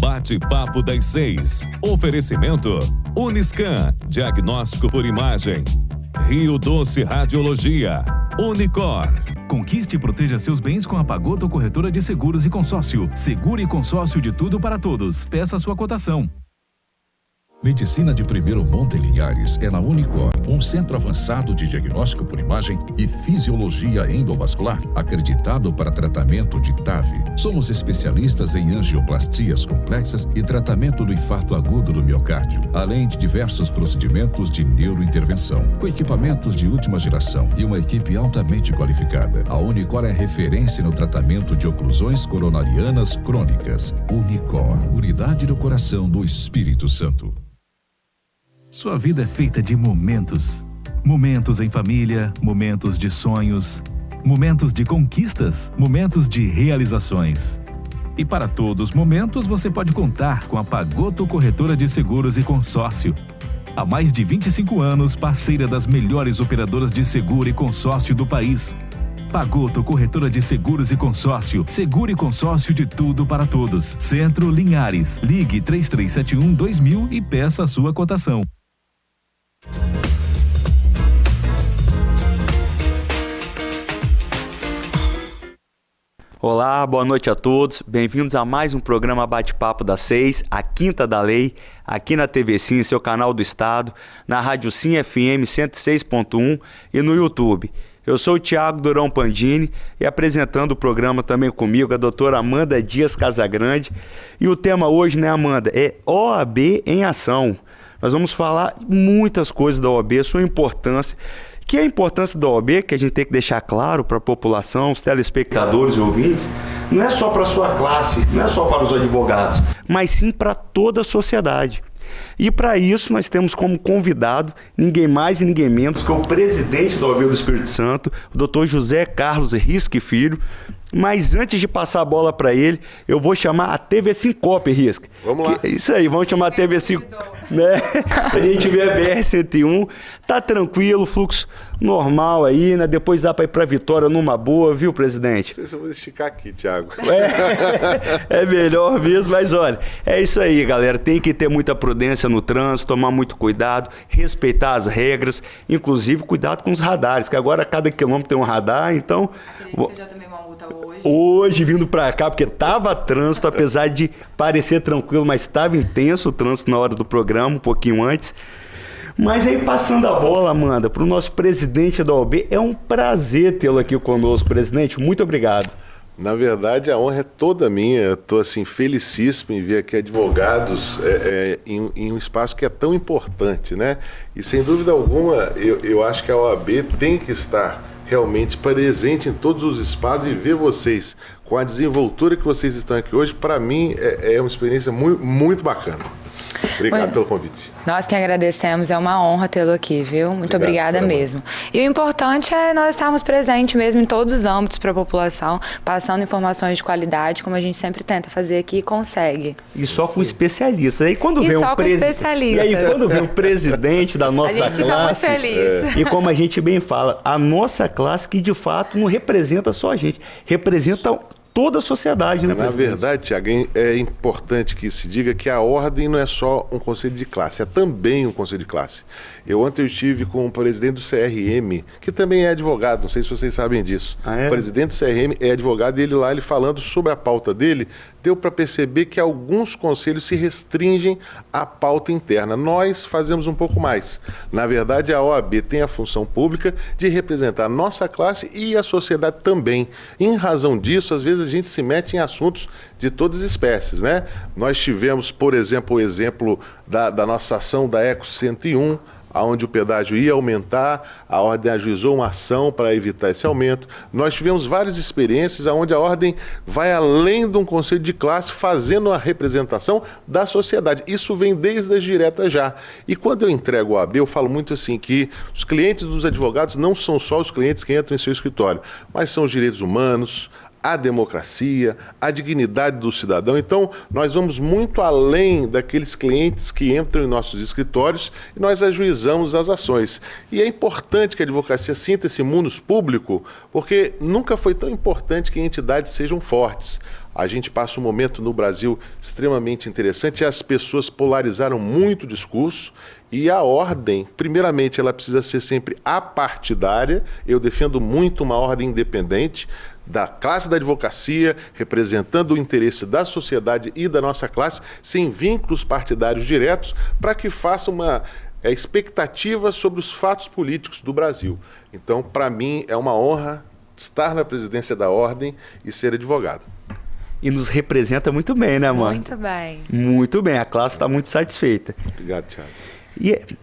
Bate-papo das 6. Oferecimento Uniscan, diagnóstico por imagem. Rio Doce Radiologia. Unicor. Conquiste e proteja seus bens com a Pagoto Corretora de Seguros e Consórcio. Seguro e consórcio de tudo para todos. Peça sua cotação. Medicina de primeiro monte em Linhares é na Unicor, um centro avançado de diagnóstico por imagem e fisiologia endovascular, acreditado para tratamento de TAV. Somos especialistas em angioplastias complexas e tratamento do infarto agudo do miocárdio, além de diversos procedimentos de neurointervenção, com equipamentos de última geração e uma equipe altamente qualificada. A Unicor é referência no tratamento de oclusões coronarianas crônicas. Unicor, unidade do coração do Espírito Santo. Sua vida é feita de momentos. Momentos em família, momentos de sonhos, momentos de conquistas, momentos de realizações. E para todos os momentos você pode contar com a Pagoto Corretora de Seguros e Consórcio. Há mais de 25 anos, parceira das melhores operadoras de seguro e consórcio do país. Pagoto Corretora de Seguros e Consórcio. Seguro e consórcio de tudo para todos. Centro Linhares. Ligue 3371-2000 e peça a sua cotação. Olá, boa noite a todos. Bem-vindos a mais um programa Bate-Papo das 6, a Quinta da Lei, aqui na TV Sim, seu canal do Estado, na Rádio Sim FM 106.1 e no YouTube. Eu sou o Thiago Durão Pandini e apresentando o programa também comigo a doutora Amanda Dias Casagrande. E o tema hoje, né, Amanda, é OAB em ação. Nós vamos falar muitas coisas da OAB, sua importância. Que é a importância da OAB, que a gente tem que deixar claro para a população, os telespectadores e ouvintes, não é só para a sua classe, não é só para os advogados, mas sim para toda a sociedade. E para isso nós temos como convidado ninguém mais e ninguém menos que o presidente da OAB do Espírito Santo, o Dr. José Carlos Risque Filho. Mas antes de passar a bola para ele, eu vou chamar a TV Sincope, Risque. Vamos lá. Isso aí, vamos chamar a TV Sincope, né? A gente vê a BR-101, tá tranquilo, fluxo normal aí, né? Depois dá para ir para Vitória numa boa, viu, presidente? Não sei se eu vou esticar aqui, Thiago. É melhor mesmo, mas olha, é isso aí, galera. Tem que ter muita prudência no trânsito, tomar muito cuidado, respeitar as regras, inclusive cuidado com os radares, que agora cada quilômetro tem um radar, então... Acredito que eu já tomei uma multa hoje. Hoje, vindo pra cá, porque tava trânsito, apesar de parecer tranquilo, mas estava intenso o trânsito na hora do programa, um pouquinho antes. Mas aí, passando a bola, Amanda, para o nosso presidente da OAB, é um prazer tê-lo aqui conosco, presidente. Muito obrigado. Na verdade, a honra é toda minha. Eu estou assim, felicíssimo em ver aqui advogados em um espaço que é tão importante, né? E sem dúvida alguma, eu acho que a OAB tem que estar realmente presente em todos os espaços, e ver vocês com a desenvoltura que vocês estão aqui hoje, para mim é uma experiência muito, muito bacana. Obrigado pelo convite. Nós que agradecemos, é uma honra tê-lo aqui, viu? Muito obrigada mesmo. E o importante é nós estarmos presentes mesmo em todos os âmbitos para a população, passando informações de qualidade, como a gente sempre tenta fazer aqui e consegue. E só com especialistas. Aí quando vem especialistas. E aí quando vem o presidente da nossa classe, fica muito feliz. E como a gente bem fala, a nossa classe que de fato não representa só a gente, representa toda a sociedade, né, presidente? Na verdade, Thiago, é importante que se diga que a ordem não é só um conselho de classe, é também um conselho de classe. Ontem eu estive com o presidente do CRM, que também é advogado, não sei se vocês sabem disso. O presidente do CRM é advogado, e ele falando sobre a pauta dele, deu para perceber que alguns conselhos se restringem à pauta interna. Nós fazemos um pouco mais. Na verdade, a OAB tem a função pública de representar a nossa classe e a sociedade também. Em razão disso, às vezes a gente se mete em assuntos de todas as espécies, né? Nós tivemos, por exemplo, o exemplo da nossa ação da Eco 101, onde o pedágio ia aumentar, a ordem ajuizou uma ação para evitar esse aumento. Nós tivemos várias experiências onde a ordem vai além de um conselho de classe, fazendo a representação da sociedade. Isso vem desde as diretas já. E quando eu entrego o OAB, eu falo muito assim que os clientes dos advogados não são só os clientes que entram em seu escritório, mas são os direitos humanos, a democracia, a dignidade do cidadão. Então, nós vamos muito além daqueles clientes que entram em nossos escritórios e nós ajuizamos as ações. E é importante que a advocacia sinta esse munus público, porque nunca foi tão importante que entidades sejam fortes. A gente passa um momento no Brasil extremamente interessante, as pessoas polarizaram muito o discurso e a ordem, primeiramente, ela precisa ser sempre apartidária. Eu defendo muito uma ordem independente da classe da advocacia, representando o interesse da sociedade e da nossa classe, sem vínculos partidários diretos, para que faça uma expectativa sobre os fatos políticos do Brasil. Então, para mim, é uma honra estar na presidência da ordem e ser advogado. E nos representa muito bem, né, Amanda? Muito bem. Muito bem, a classe está muito satisfeita. Obrigado, Thiago.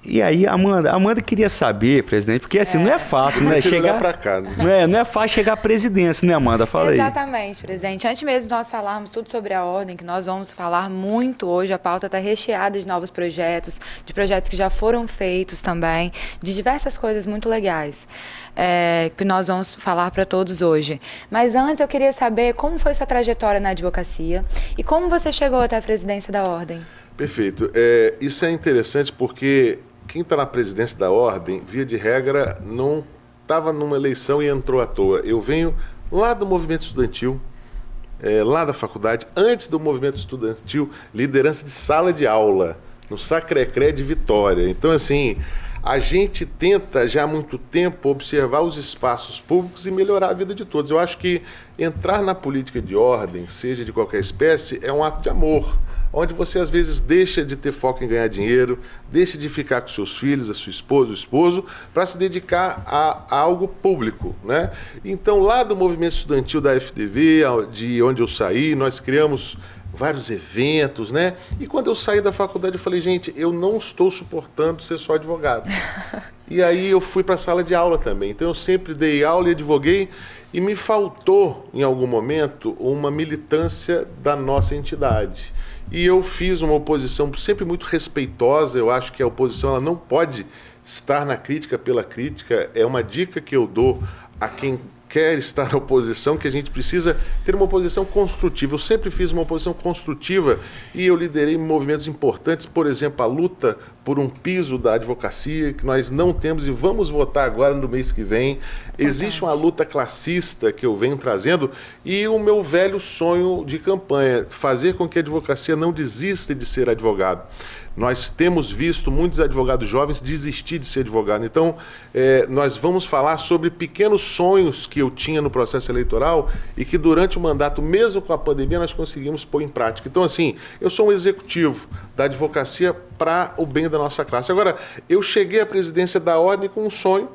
E aí, Amanda queria saber, presidente, porque assim, não é fácil, né? Chegar para cá, né? Não é fácil chegar à presidência, né, Amanda? Fala aí. Exatamente, presidente. Antes mesmo de nós falarmos tudo sobre a ordem, que nós vamos falar muito hoje, a pauta está recheada de novos projetos, de projetos que já foram feitos também, de diversas coisas muito legais, que nós vamos falar para todos hoje. Mas antes eu queria saber como foi sua trajetória na advocacia e como você chegou até a presidência da ordem. Perfeito. Isso é interessante porque quem está na presidência da ordem, via de regra, não estava numa eleição e entrou à toa. Eu venho lá do movimento estudantil, lá da faculdade, antes do movimento estudantil, liderança de sala de aula, no Sacré-Cré de Vitória. Então, assim, a gente tenta já há muito tempo observar os espaços públicos e melhorar a vida de todos. Eu acho que entrar na política de ordem, seja de qualquer espécie, é um ato de amor, onde você às vezes deixa de ter foco em ganhar dinheiro, deixa de ficar com seus filhos, a sua esposa, o esposo, para se dedicar a algo público, né? Então, lá do movimento estudantil da FDV, de onde eu saí, nós criamos vários eventos, né? E quando eu saí da faculdade, eu falei, gente, eu não estou suportando ser só advogado. E aí eu fui para a sala de aula também. Então, eu sempre dei aula e advoguei, e me faltou, em algum momento, uma militância da nossa entidade. E eu fiz uma oposição sempre muito respeitosa. Eu acho que a oposição ela não pode estar na crítica pela crítica. É uma dica que eu dou a quem quer estar na oposição, que a gente precisa ter uma oposição construtiva. Eu sempre fiz uma oposição construtiva e eu liderei movimentos importantes, por exemplo, a luta por um piso da advocacia, que nós não temos e vamos votar agora no mês que vem. Existe uma luta classista que eu venho trazendo e o meu velho sonho de campanha, fazer com que a advocacia não desista de ser advogado. Nós temos visto muitos advogados jovens desistir de ser advogado. Então, nós vamos falar sobre pequenos sonhos que eu tinha no processo eleitoral e que durante o mandato, mesmo com a pandemia, nós conseguimos pôr em prática. Então, assim, eu sou um executivo da advocacia para o bem da nossa classe. Agora, eu cheguei à presidência da ordem com um sonho.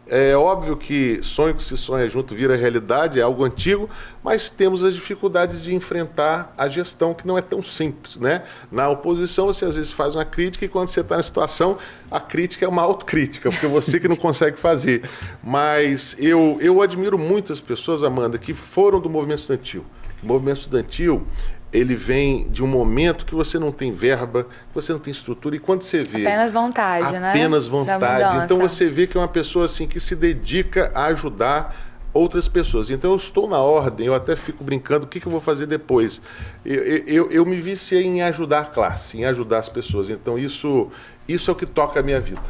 É óbvio que sonho que se sonha junto vira realidade, é algo antigo, mas temos as dificuldades de enfrentar a gestão, que não é tão simples, né? Na oposição, você às vezes faz uma crítica e quando você está na situação, a crítica é uma autocrítica, porque você que não consegue fazer. Mas eu admiro muito as pessoas, Amanda, que foram do movimento estudantil. O movimento estudantil, ele vem de um momento que você não tem verba, que você não tem estrutura, e quando você vê... Apenas vontade, né? Apenas vontade. Então você vê que é uma pessoa assim, que se dedica a ajudar outras pessoas. Então eu estou na ordem, eu até fico brincando, o que eu vou fazer depois? Eu me viciei em ajudar a classe, em ajudar as pessoas. Então isso é o que toca a minha vida.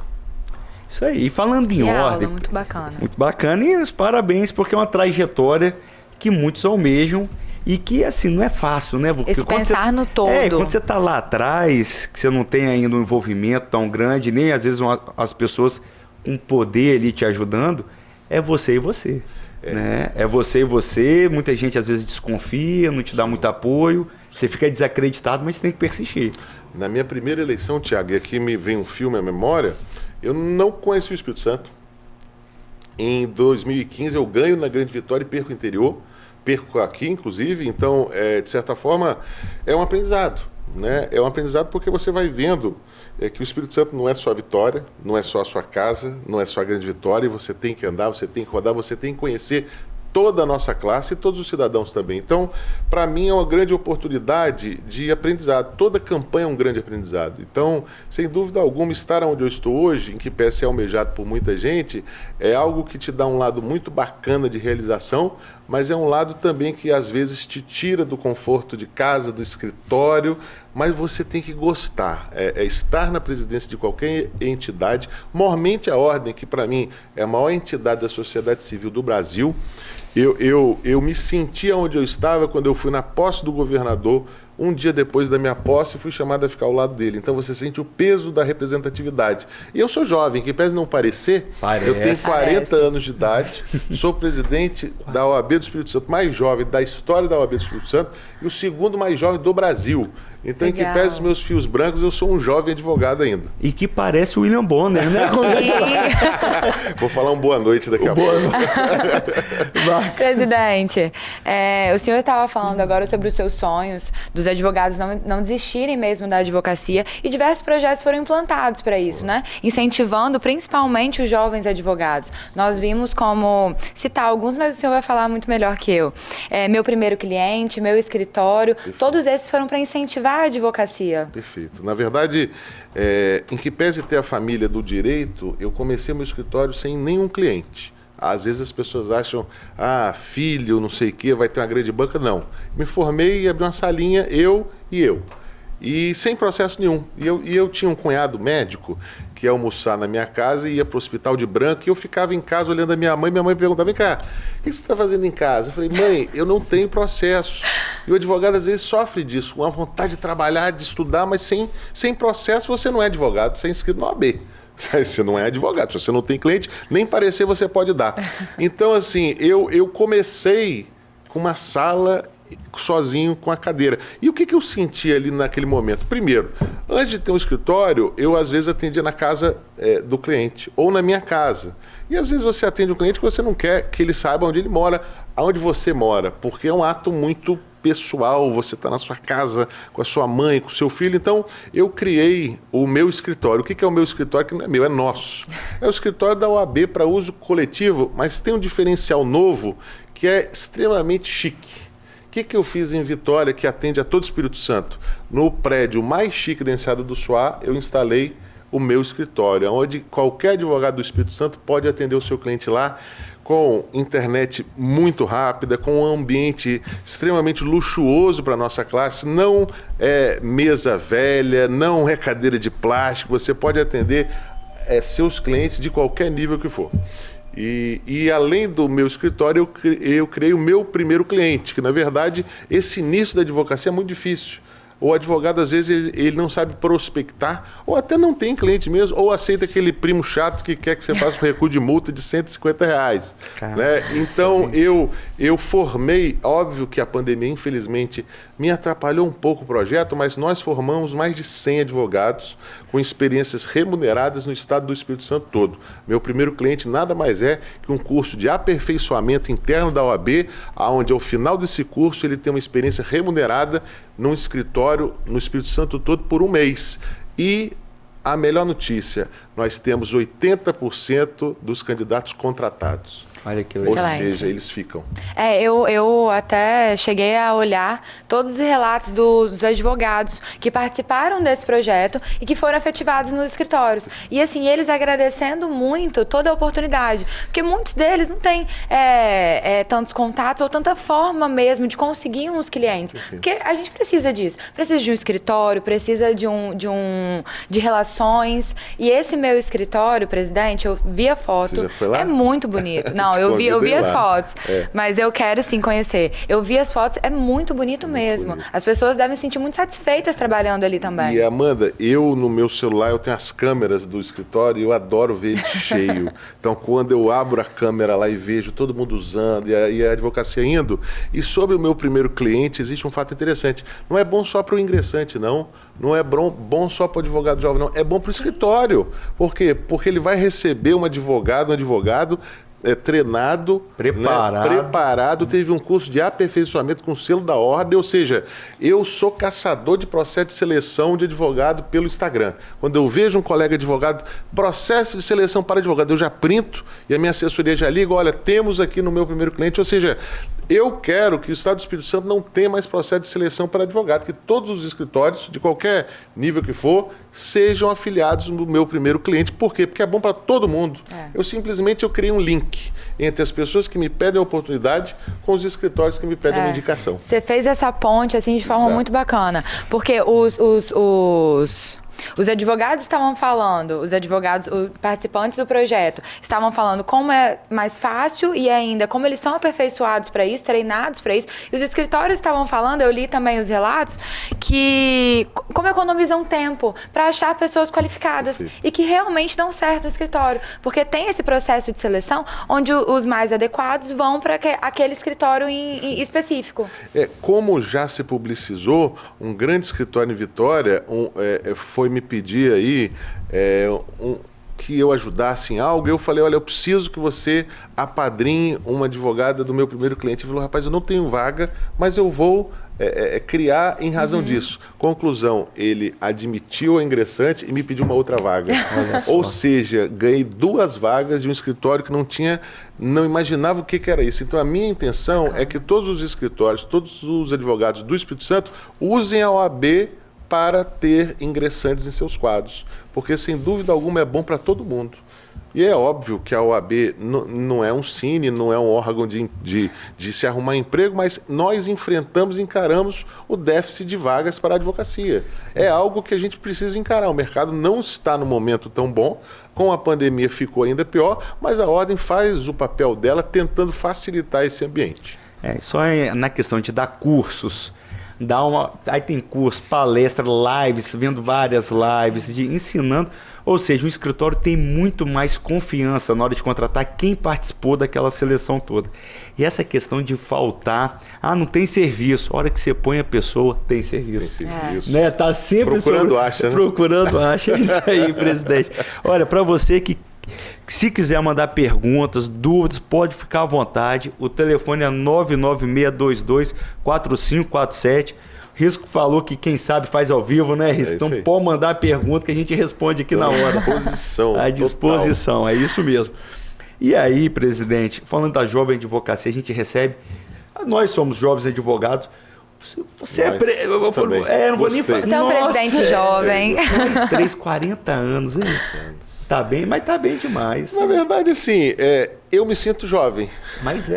Isso aí, e falando em ordem... Muito bacana. Muito bacana, e os parabéns, porque é uma trajetória que muitos almejam. E que, assim, não é fácil, né? Porque pensar no todo. Quando você está lá atrás, que você não tem ainda um envolvimento tão grande, nem às vezes as pessoas com poder ali te ajudando, é você e você. Né? É você e você, muita gente às vezes desconfia, não te dá muito apoio, você fica desacreditado, mas você tem que persistir. Na minha primeira eleição, Thiago, e aqui me vem um filme à memória, eu não conheci o Espírito Santo. Em 2015 eu ganho na Grande Vitória e perco o interior. Perco aqui, inclusive, então, de certa forma, é um aprendizado, né? É um aprendizado porque você vai vendo que o Espírito Santo não é só a Vitória, não é só a sua casa, não é só a Grande Vitória, e você tem que andar, você tem que rodar, você tem que conhecer toda a nossa classe e todos os cidadãos também. Então, para mim é uma grande oportunidade de aprendizado. Toda campanha é um grande aprendizado. Então, sem dúvida alguma, estar onde eu estou hoje, em que pese ser almejado por muita gente, é algo que te dá um lado muito bacana de realização, mas é um lado também que às vezes te tira do conforto de casa, do escritório, mas você tem que gostar, estar na presidência de qualquer entidade, mormente a Ordem, que para mim é a maior entidade da sociedade civil do Brasil. Eu me senti onde eu estava quando eu fui na posse do governador, um dia depois da minha posse, fui chamado a ficar ao lado dele. Então você sente o peso da representatividade. E eu sou jovem, que pese não parecer, eu tenho 40 anos de idade, sou presidente da OAB do Espírito Santo, mais jovem da história da OAB do Espírito Santo e o segundo mais jovem do Brasil. Então, Legal. em que pese os meus fios brancos, eu sou um jovem advogado ainda. E que parece o William Bonner, né? Vou falar um boa noite daqui a pouco. Presidente, o senhor estava falando agora sobre os seus sonhos, dos advogados não desistirem mesmo da advocacia, e diversos projetos foram implantados para isso, né? Incentivando principalmente os jovens advogados. Nós vimos como citar alguns, mas o senhor vai falar muito melhor que eu. Meu primeiro cliente, meu escritório, perfeito. Todos esses foram para incentivar a advocacia. Perfeito. Na verdade, em que pese ter a família do direito, eu comecei meu escritório sem nenhum cliente. Às vezes as pessoas acham, filho, não sei o quê, vai ter uma grande banca. Não. Me formei e abri uma salinha, eu. E sem processo nenhum. E eu tinha um cunhado médico que ia almoçar na minha casa e ia para o hospital de Branco, e eu ficava em casa olhando a minha mãe perguntava, vem cá, o que você está fazendo em casa? Eu falei, mãe, eu não tenho processo. E o advogado às vezes sofre disso, com a vontade de trabalhar, de estudar, mas sem processo você não é advogado, você é inscrito no OAB. Você não é advogado, se você não tem cliente, nem parecer você pode dar. Então, assim, eu comecei com uma sala sozinho com a cadeira. E o que eu senti ali naquele momento? Primeiro, antes de ter um escritório, eu às vezes atendia na casa do cliente, ou na minha casa. E às vezes você atende um cliente que você não quer que ele saiba onde ele mora, aonde você mora, porque é um ato muito pessoal, você está na sua casa, com a sua mãe, com o seu filho. Então, eu criei o meu escritório. O que é o meu escritório? Que não é meu, é nosso. É o escritório da OAB para uso coletivo, mas tem um diferencial novo que é extremamente chique. O que eu fiz em Vitória, que atende a todo o Espírito Santo? No prédio mais chique da Enseada do Suá, eu instalei o meu escritório, onde qualquer advogado do Espírito Santo pode atender o seu cliente lá, com internet muito rápida, com um ambiente extremamente luxuoso para a nossa classe, não é mesa velha, não é cadeira de plástico, você pode atender seus clientes de qualquer nível que for. E além do meu escritório, eu criei o meu primeiro cliente, que na verdade esse início da advocacia é muito difícil. O advogado, às vezes, ele não sabe prospectar, ou até não tem cliente mesmo, ou aceita aquele primo chato que quer que você faça um recuo de multa de R$150. Né? Então, eu formei, óbvio que a pandemia, infelizmente, me atrapalhou um pouco o projeto, mas nós formamos mais de 100 advogados com experiências remuneradas no estado do Espírito Santo todo. Meu primeiro cliente nada mais é que um curso de aperfeiçoamento interno da OAB, onde ao final desse curso ele tem uma experiência remunerada num escritório no Espírito Santo todo por um mês. E a melhor notícia, nós temos 80% dos candidatos contratados. Olha que legal. Ou seja, eles ficam. Eu até cheguei a olhar todos os relatos dos advogados que participaram desse projeto e que foram efetivados nos escritórios. E assim, eles agradecendo muito toda a oportunidade, porque muitos deles não têm tantos contatos ou tanta forma mesmo de conseguir uns clientes. Porque a gente precisa disso. Precisa de um escritório, precisa de relações. E esse meu escritório, presidente, eu vi a foto. Você já foi lá? É muito bonito. Não, eu vi as fotos, mas eu quero sim conhecer. Eu vi as fotos, é muito bonito mesmo. Bonito. As pessoas devem se sentir muito satisfeitas trabalhando ali também. E Amanda, eu no meu celular, eu tenho as câmeras do escritório e eu adoro ver ele cheio. Então quando eu abro a câmera lá e vejo todo mundo usando e a advocacia indo, e sobre o meu primeiro cliente existe um fato interessante. Não é bom só para o ingressante, não. Não é bom só para o advogado jovem, não. É bom para o escritório. Por quê? Porque ele vai receber um advogado treinado, preparado, teve um curso de aperfeiçoamento com selo da ordem, ou seja, eu sou caçador de processo de seleção de advogado pelo Instagram. Quando eu vejo um colega advogado, processo de seleção para advogado, eu já printo e a minha assessoria já liga, olha, temos aqui no meu primeiro cliente, ou seja, Eu quero que o Estado do Espírito Santo não tenha mais processo de seleção para advogado, que todos os escritórios, de qualquer nível que for, sejam afiliados no meu primeiro cliente. Por quê? Porque é bom para todo mundo. Eu criei um link entre as pessoas que me pedem a oportunidade com os escritórios que me pedem uma indicação. Você fez essa ponte assim de forma muito bacana, porque os advogados estavam falando, os participantes do projeto estavam falando como é mais fácil e ainda como eles são aperfeiçoados para isso, treinados para isso. E os escritórios estavam falando, eu li também os relatos, que como economizam tempo para achar pessoas qualificadas e que realmente dão certo no escritório. Porque tem esse processo de seleção onde os mais adequados vão para aquele escritório em específico. Como já se publicizou, um grande escritório em Vitória foi me pedir aí que eu ajudasse em algo. Eu falei, olha, eu preciso que você apadrinhe uma advogada do meu primeiro cliente. Ele falou, rapaz, eu não tenho vaga, mas eu vou criar em razão disso. Conclusão, ele admitiu a ingressante e me pediu uma outra vaga. Ou seja, ganhei 2 vagas de um escritório que não imaginava o que era isso. Então a minha intenção é que todos os escritórios, todos os advogados do Espírito Santo usem a OAB para ter ingressantes em seus quadros, porque sem dúvida alguma é bom para todo mundo. E é óbvio que a OAB não é um cine, não é um órgão de se arrumar emprego, mas nós encaramos o déficit de vagas para a advocacia. É algo que a gente precisa encarar. O mercado não está no momento tão bom, com a pandemia ficou ainda pior, mas a Ordem faz o papel dela tentando facilitar esse ambiente. Só na questão de dar cursos, aí tem curso, palestra, lives, vendo várias lives, ensinando. Ou seja, o escritório tem muito mais confiança na hora de contratar quem participou daquela seleção toda. E essa questão de faltar, não tem serviço. A hora que você põe a pessoa, tem serviço. Tem serviço. Né? Tá sempre acha, né? Procurando acha. É isso aí, presidente. Olha, para você que se quiser mandar perguntas, dúvidas, pode ficar à vontade. O telefone é 99622-4547. Risco falou que quem sabe faz ao vivo, né, Risco? Então pode mandar a pergunta que a gente responde aqui na hora. À disposição, total. É isso mesmo. E aí, presidente, falando da jovem advocacia, a gente recebe... Nós somos jovens advogados. Você não vou nem falar. Você é um presidente jovem. Nós 40 anos, hein? Tá bem, mas tá bem demais. Na verdade, assim, eu me sinto jovem. Mas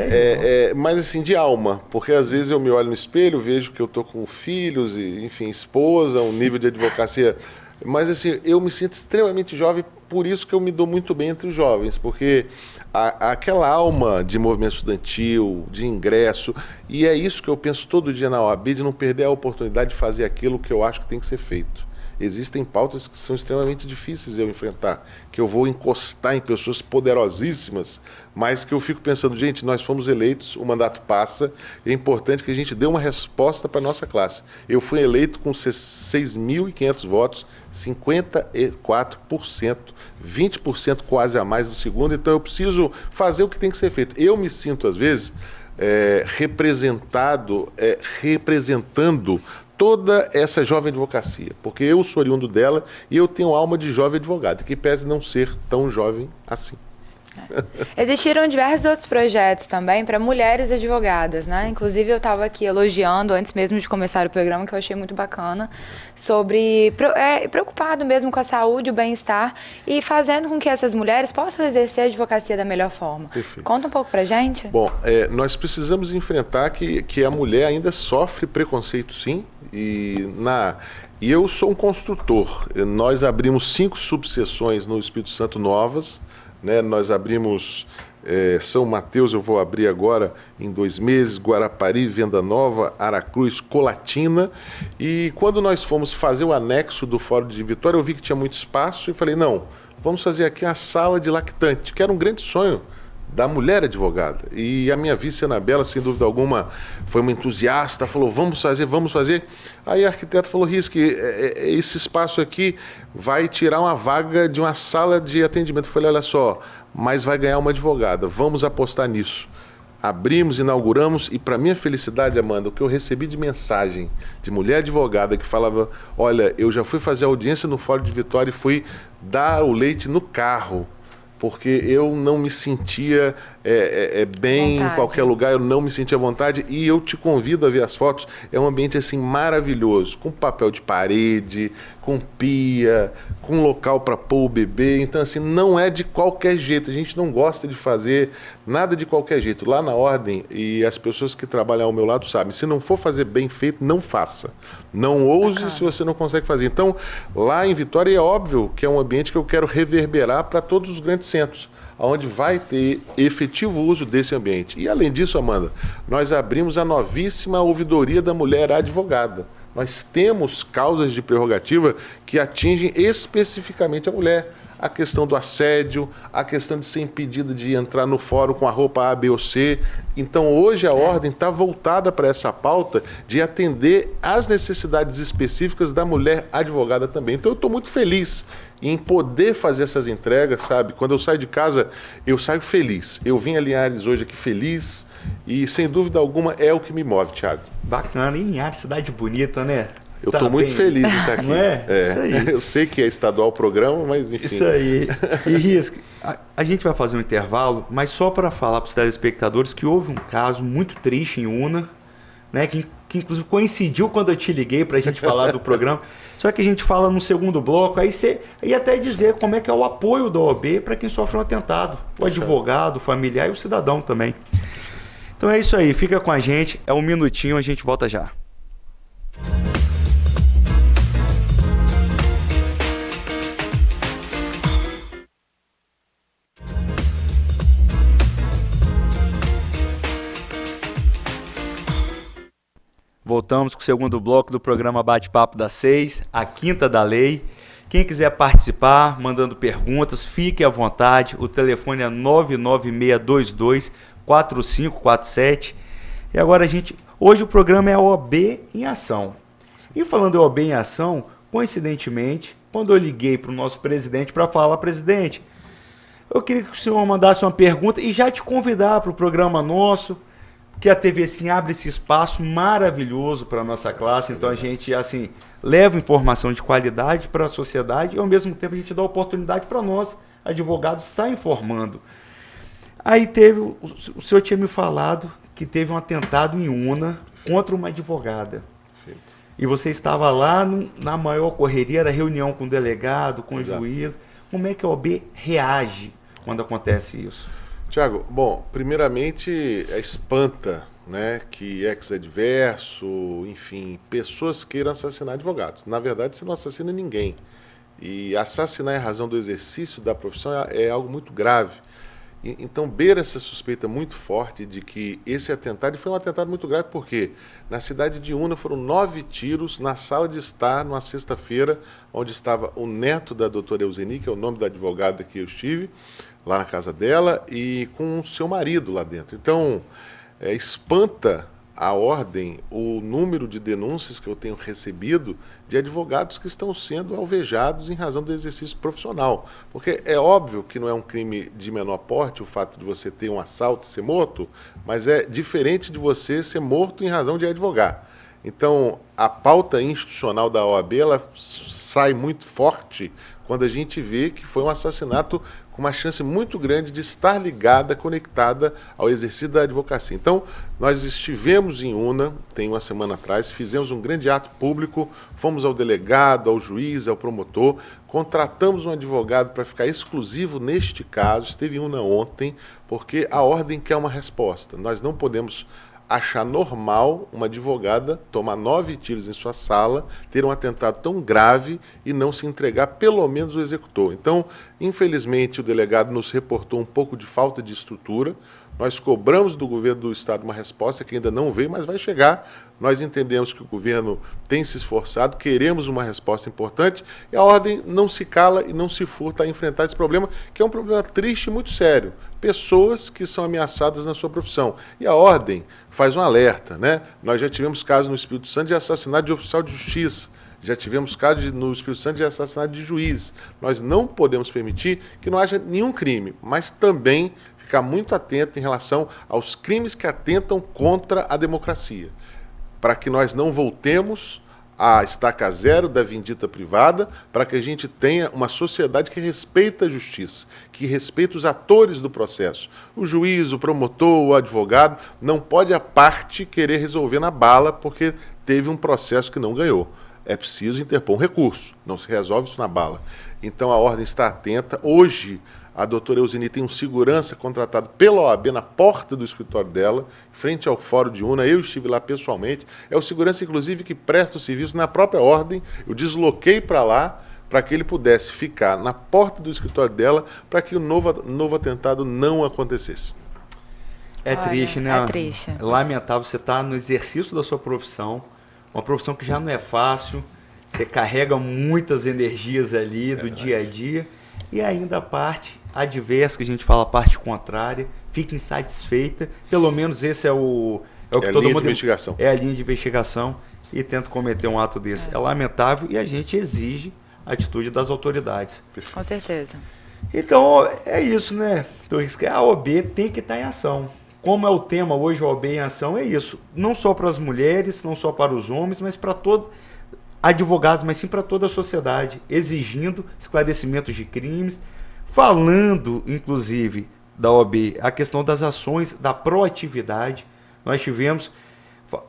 mas assim, de alma. Porque às vezes eu me olho no espelho, vejo que eu tô com filhos, e, enfim, esposa, um nível de advocacia. Mas assim, eu me sinto extremamente jovem, por isso que eu me dou muito bem entre os jovens. Porque aquela alma de movimento estudantil, de ingresso, e é isso que eu penso todo dia na OAB, de não perder a oportunidade de fazer aquilo que eu acho que tem que ser feito. Existem pautas que são extremamente difíceis de eu enfrentar, que eu vou encostar em pessoas poderosíssimas, mas que eu fico pensando, gente, nós fomos eleitos, o mandato passa, é importante que a gente dê uma resposta para a nossa classe. Eu fui eleito com 6.500 votos, 54%, 20% quase a mais do segundo, então eu preciso fazer o que tem que ser feito. Eu me sinto, às vezes, representando toda essa jovem advocacia, porque eu sou oriundo dela e eu tenho alma de jovem advogado, que pese não ser tão jovem assim. Existiram diversos outros projetos também para mulheres advogadas, né? Inclusive eu estava aqui elogiando, antes mesmo de começar o programa, que eu achei muito bacana, sobre preocupado mesmo com a saúde, o bem-estar e fazendo com que essas mulheres possam exercer a advocacia da melhor forma. Perfeito. Conta um pouco pra gente. Bom, nós precisamos enfrentar que a mulher ainda sofre preconceito, sim, e eu sou um construtor. Nós abrimos 5 subseções no Espírito Santo novas, né? Nós abrimos São Mateus, eu vou abrir agora em 2 meses, Guarapari, Venda Nova, Aracruz, Colatina. E quando nós fomos fazer o anexo do Fórum de Vitória, eu vi que tinha muito espaço e falei, não, vamos fazer aqui a sala de lactante, que era um grande sonho da mulher advogada. E a minha vice, Anabela, sem dúvida alguma, foi uma entusiasta, falou, vamos fazer. Aí a arquiteta falou, Risque, esse espaço aqui vai tirar uma vaga de uma sala de atendimento. Eu falei, olha só, mas vai ganhar uma advogada, vamos apostar nisso. Abrimos, inauguramos, e para minha felicidade, Amanda, o que eu recebi de mensagem de mulher advogada que falava, olha, eu já fui fazer audiência no Fórum de Vitória e fui dar o leite no carro. porque eu não me sentia bem em qualquer lugar, eu não me sentia à vontade, e eu te convido a ver as fotos. É um ambiente assim maravilhoso, com papel de parede, com pia, com local para pôr o bebê. Então assim, não é de qualquer jeito, a gente não gosta de fazer nada de qualquer jeito. Lá na Ordem, e as pessoas que trabalham ao meu lado sabem, se não for fazer bem feito, não faça. Não ouse se você não consegue fazer. Então, lá em Vitória, é óbvio que é um ambiente que eu quero reverberar para todos os grandes centros, onde vai ter efetivo uso desse ambiente. E além disso, Amanda, nós abrimos a novíssima ouvidoria da mulher advogada. Nós temos causas de prerrogativa que atingem especificamente a mulher. A questão do assédio, a questão de ser impedida de entrar no fórum com a roupa A, B ou C. Então, hoje a Ordem está voltada para essa pauta de atender às necessidades específicas da mulher advogada também. Então, eu estou muito feliz em poder fazer essas entregas, sabe? Quando eu saio de casa, eu saio feliz. Eu vim a Linhares hoje aqui feliz e, sem dúvida alguma, é o que me move, Thiago. Bacana. E Linhares, cidade bonita, né? Eu estou muito feliz de estar aqui. Não é? Isso aí. Eu sei que é estadual o programa, mas enfim. Isso aí. E Risco, a gente vai fazer um intervalo, mas só para falar para os telespectadores que houve um caso muito triste em Una, né, que inclusive coincidiu quando eu te liguei para a gente falar do programa. Só que a gente fala no segundo bloco, aí você ia até dizer como é que é o apoio da OAB para quem sofre um atentado. O advogado, o familiar e o cidadão também. Então é isso aí, fica com a gente, é um minutinho, a gente volta já. Voltamos com o segundo bloco do programa Bate-Papo das 6, a quinta da lei. Quem quiser participar, mandando perguntas, fique à vontade. O telefone é 99622-4547. E agora hoje o programa é a OAB em ação. E falando de OAB em ação, coincidentemente, quando eu liguei para o nosso presidente para falar, presidente, eu queria que o senhor mandasse uma pergunta e já te convidar para o programa nosso, que a TV Sim abre esse espaço maravilhoso para a nossa classe. Então a gente assim leva informação de qualidade para a sociedade e ao mesmo tempo a gente dá oportunidade para nós, advogados, estar informando. Aí o senhor tinha me falado que teve um atentado em Una contra uma advogada. Perfeito. E você estava lá na maior correria, era reunião com o delegado, com o juiz. Como é que a OAB reage quando acontece isso? Tiago, bom, primeiramente espanta, né, que ex-adverso, enfim, pessoas queiram assassinar advogados. Na verdade, você não assassina ninguém. E assassinar em razão do exercício da profissão é algo muito grave. Então, beira essa suspeita muito forte de que esse atentado, e foi um atentado muito grave porque na cidade de Una foram 9 tiros na sala de estar, numa sexta-feira, onde estava o neto da doutora Euseni, que é o nome da advogada que eu estive, lá na casa dela, e com o seu marido lá dentro. Então, espanta a Ordem o número de denúncias que eu tenho recebido de advogados que estão sendo alvejados em razão do exercício profissional. Porque é óbvio que não é um crime de menor porte o fato de você ter um assalto e ser morto, mas é diferente de você ser morto em razão de advogar. Então, a pauta institucional da OAB ela sai muito forte quando a gente vê que foi um assassinato com uma chance muito grande de estar ligada, conectada ao exercício da advocacia. Então, nós estivemos em Una, tem uma semana atrás, fizemos um grande ato público, fomos ao delegado, ao juiz, ao promotor, contratamos um advogado para ficar exclusivo neste caso, esteve em Una ontem, porque a Ordem quer uma resposta. Nós não podemos achar normal uma advogada tomar 9 tiros em sua sala, ter um atentado tão grave e não se entregar pelo menos o executor. Então, infelizmente, o delegado nos reportou um pouco de falta de estrutura. Nós cobramos do governo do estado uma resposta que ainda não veio, mas vai chegar. Nós entendemos que o governo tem se esforçado, queremos uma resposta importante e a Ordem não se cala e não se furta a enfrentar esse problema, que é um problema triste e muito sério. Pessoas que são ameaçadas na sua profissão. E a Ordem faz um alerta, né? Nós já tivemos casos no Espírito Santo de assassinato de oficial de justiça, já tivemos casos no Espírito Santo de assassinato de juiz. Nós não podemos permitir que não haja nenhum crime, mas também ficar muito atento em relação aos crimes que atentam contra a democracia, para que nós não voltemos a estaca zero da vindita privada, para que a gente tenha uma sociedade que respeita a justiça, que respeita os atores do processo. O juiz, o promotor, o advogado, não pode a parte querer resolver na bala porque teve um processo que não ganhou. É preciso interpor um recurso, não se resolve isso na bala. Então a ordem está atenta. Hoje, a doutora Eusini tem um segurança contratado pela OAB na porta do escritório dela, frente ao Fórum de Una. Eu estive lá pessoalmente. É o segurança, inclusive, que presta o serviço na própria ordem. Eu desloquei para lá para que ele pudesse ficar na porta do escritório dela para que o novo atentado não acontecesse. É triste, né? É triste. É lamentável você estar no exercício da sua profissão, uma profissão que já não é fácil, você carrega muitas energias ali do dia a dia, e ainda a parte adversa, que a gente fala a parte contrária, fica insatisfeita. Pelo menos esse é o que todo mundo... É a linha de investigação e tenta cometer um ato desse. É lamentável e a gente exige a atitude das autoridades. Perfeito. Com certeza. Então, é isso, né? A OAB tem que estar em ação. Como é o tema hoje, a OAB em ação, é isso. Não só para as mulheres, não só para os homens, mas para todos advogados, mas sim para toda a sociedade, exigindo esclarecimentos de crimes, falando, inclusive, da OAB, a questão das ações, da proatividade. Nós tivemos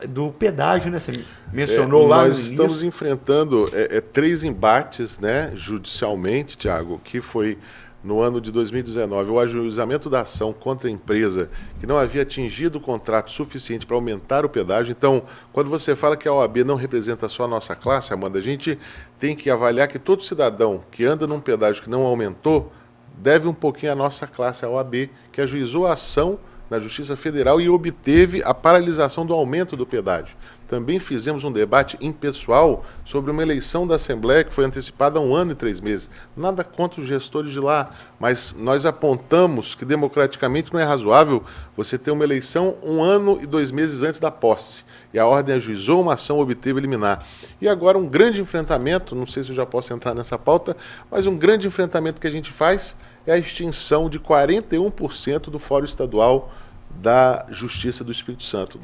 do pedágio, né? Você mencionou lá no início. Nós estamos enfrentando 3 embates, né, judicialmente, Tiago, que foi no ano de 2019, o ajuizamento da ação contra a empresa que não havia atingido o contrato suficiente para aumentar o pedágio. Então, quando você fala que a OAB não representa só a nossa classe, Amanda, a gente tem que avaliar que todo cidadão que anda num pedágio que não aumentou deve um pouquinho à nossa classe, a OAB, que ajuizou a ação na Justiça Federal e obteve a paralisação do aumento do pedágio. Também fizemos um debate impessoal sobre uma eleição da Assembleia que foi antecipada há 1 ano e 3 meses. Nada contra os gestores de lá, mas nós apontamos que democraticamente não é razoável você ter uma eleição 1 ano e 2 meses antes da posse. E a ordem ajuizou uma ação, obteve liminar. E agora um grande enfrentamento, não sei se eu já posso entrar nessa pauta, mas um grande enfrentamento que a gente faz é a extinção de 41% do Fórum Estadual da Justiça do Espírito Santo.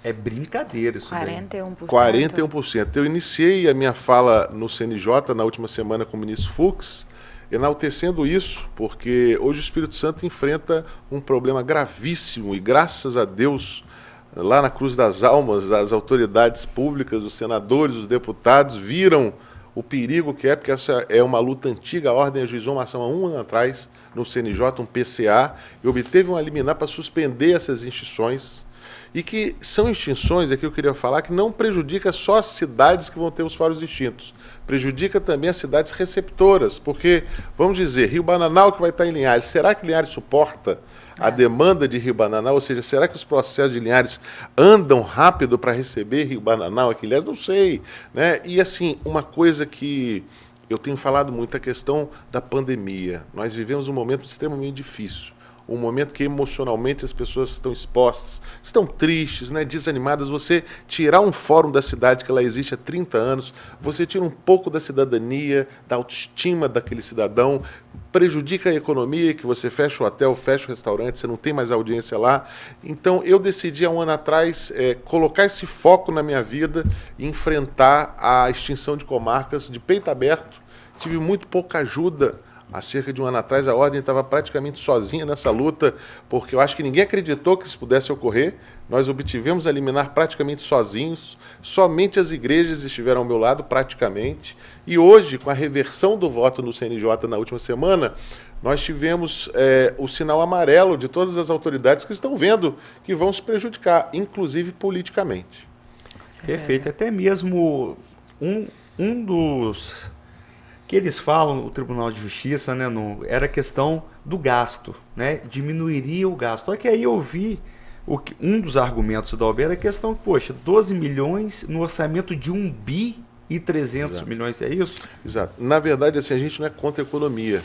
É brincadeira isso 41%. 41%. Eu iniciei a minha fala no CNJ na última semana com o ministro Fux, enaltecendo isso, porque hoje o Espírito Santo enfrenta um problema gravíssimo e, graças a Deus, lá na Cruz das Almas, as autoridades públicas, os senadores, os deputados viram o perigo que é, porque essa é uma luta antiga. A ordem ajuizou uma ação há 1 ano atrás no CNJ, um PCA, e obteve uma liminar para suspender essas extinções, e que são extinções, aqui eu queria falar, que não prejudica só as cidades que vão ter os fóruns extintos, prejudica também as cidades receptoras, porque, vamos dizer, Rio Bananal que vai estar em Linhares, será que Linhares suporta a demanda de Rio Bananal? Ou seja, será que os processos de Linhares andam rápido para receber Rio Bananal aqui em Linhares? Não sei, né? E assim, uma coisa que eu tenho falado muito, a questão da pandemia. Nós vivemos um momento extremamente difícil, um momento que emocionalmente as pessoas estão expostas, estão tristes, né, desanimadas. Você tirar um fórum da cidade que ela existe há 30 anos, você tira um pouco da cidadania, da autoestima daquele cidadão, prejudica a economia, que você fecha o hotel, fecha o restaurante, você não tem mais audiência lá. Então eu decidi há 1 ano atrás colocar esse foco na minha vida e enfrentar a extinção de comarcas de peito aberto. Tive muito pouca ajuda. Há cerca de 1 ano atrás, a ordem estava praticamente sozinha nessa luta, porque eu acho que ninguém acreditou que isso pudesse ocorrer. Nós obtivemos a liminar praticamente sozinhos, somente as igrejas estiveram ao meu lado, praticamente. E hoje, com a reversão do voto no CNJ na última semana, nós tivemos o sinal amarelo de todas as autoridades que estão vendo que vão se prejudicar, inclusive politicamente. Perfeito. Até mesmo um dos que eles falam, o Tribunal de Justiça, né, era a questão do gasto, né, diminuiria o gasto. Só que aí eu vi um dos argumentos da OAB era a questão, poxa, 12 milhões no orçamento de 1 bi e 300 milhões, é isso? Exato. Na verdade, assim, a gente não é contra a economia.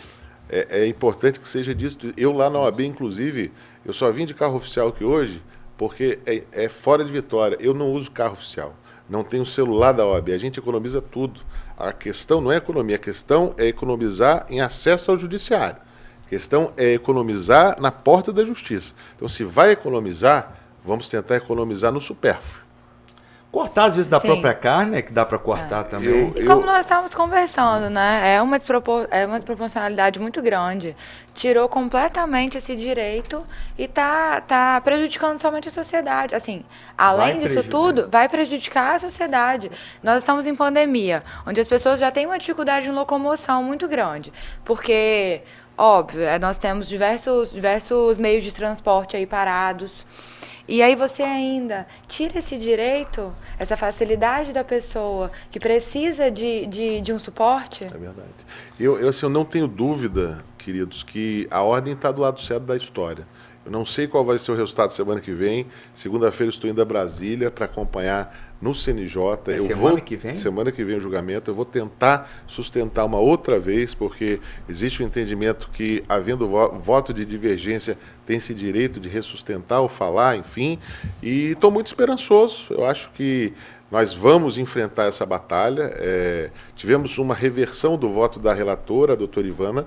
É importante que seja dito. Eu lá na OAB, inclusive, eu só vim de carro oficial aqui hoje porque é fora de Vitória. Eu não uso carro oficial. Não tenho celular da OAB. A gente economiza tudo. A questão não é economia, a questão é economizar em acesso ao judiciário. A questão é economizar na porta da justiça. Então, se vai economizar, vamos tentar economizar no supérfluo. cortar, às vezes, da Sim. própria carne, né, que dá para cortar também. E como nós estávamos conversando, né? É uma desproporcionalidade muito grande. Tirou completamente esse direito e tá prejudicando somente a sociedade. Assim, além disso tudo, vai prejudicar a sociedade. Nós estamos em pandemia, onde as pessoas já têm uma dificuldade de locomoção muito grande. Porque, óbvio, nós temos diversos meios de transporte aí parados. E aí você ainda tira esse direito, essa facilidade da pessoa que precisa de um suporte? É verdade. Eu não tenho dúvida, queridos, que a ordem está do lado certo da história. Eu não sei qual vai ser o resultado semana que vem. Segunda-feira estou indo a Brasília para acompanhar no CNJ. Semana que vem? Semana que vem o julgamento. Eu vou tentar sustentar uma outra vez, porque existe um entendimento que, havendo voto de divergência, tem esse direito de ressustentar ou falar, enfim. E estou muito esperançoso. Eu acho que nós vamos enfrentar essa batalha. Tivemos uma reversão do voto da relatora, a doutora Ivana,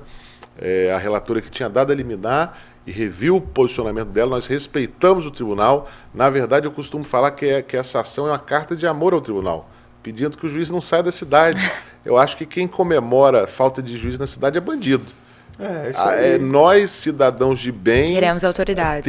a relatora que tinha dado a liminar e reviu o posicionamento dela. Nós respeitamos o tribunal. Na verdade, eu costumo falar que essa ação é uma carta de amor ao tribunal, pedindo que o juiz não saia da cidade. Eu acho que quem comemora falta de juiz na cidade é bandido. Nós, cidadãos de bem, Queremos autoridade.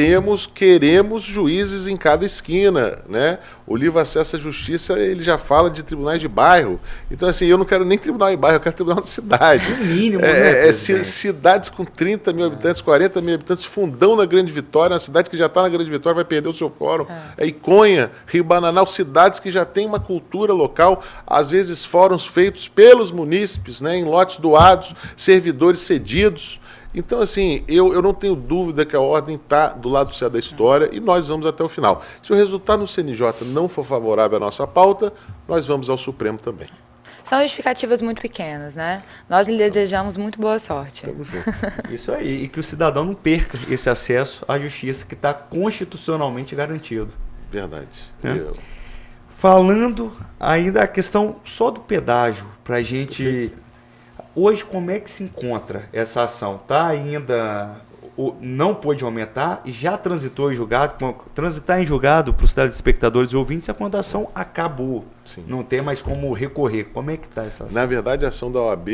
Queremos juízes em cada esquina, né? O livro Acesso à Justiça, ele já fala de tribunais de bairro. Então, assim, eu não quero nem tribunal de bairro, eu quero tribunal de cidade. No mínimo, né, cidades com 30 mil habitantes, 40 mil habitantes, Fundão na Grande Vitória, uma cidade que já está na Grande Vitória, vai perder o seu fórum. Iconha, Rio Bananal, cidades que já têm uma cultura local, às vezes fóruns feitos pelos munícipes, né, em lotes doados, servidores cedidos. Então, assim, eu não tenho dúvida que a ordem está do lado certo da história e nós vamos até o final. Se o resultado no CNJ não for favorável à nossa pauta, nós vamos ao Supremo também. São justificativas muito pequenas, né? Nós lhe desejamos muito boa sorte. Tamo junto. Isso aí, e que o cidadão não perca esse acesso à justiça que está constitucionalmente garantido. Verdade. Falando ainda a questão só do pedágio, para a gente... Perfeito. Hoje, como é que se encontra essa ação? Tá ainda... Não pôde aumentar e já transitou em julgado. Transitar em julgado para os telespectadores e ouvintes é quando a ação acabou. Sim. Não tem mais como recorrer. Como é que está essa ação? Na verdade, a ação da OAB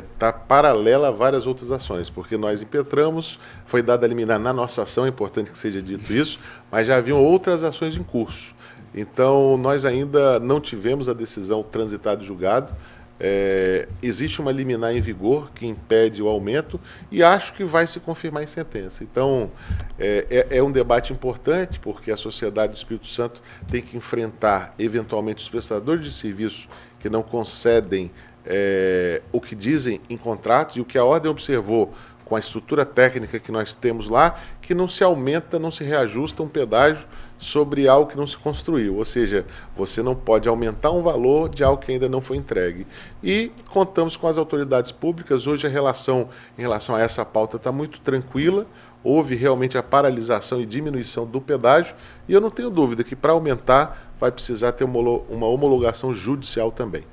está paralela a várias outras ações, porque nós impetramos, foi dada a liminar na nossa ação, é importante que seja dito isso, mas já haviam outras ações em curso. Então, nós ainda não tivemos a decisão transitada em julgado. Existe uma liminar em vigor que impede o aumento e acho que vai se confirmar em sentença. Então, é um debate importante, porque a sociedade do Espírito Santo tem que enfrentar, eventualmente, os prestadores de serviços que não concedem o que dizem em contratos e o que a ordem observou com a estrutura técnica que nós temos lá, que não se aumenta, não se reajusta um pedágio sobre algo que não se construiu, ou seja, você não pode aumentar um valor de algo que ainda não foi entregue. E contamos com as autoridades públicas. Hoje a relação em relação a essa pauta está muito tranquila, houve realmente a paralisação e diminuição do pedágio, e eu não tenho dúvida que para aumentar vai precisar ter uma homologação judicial também.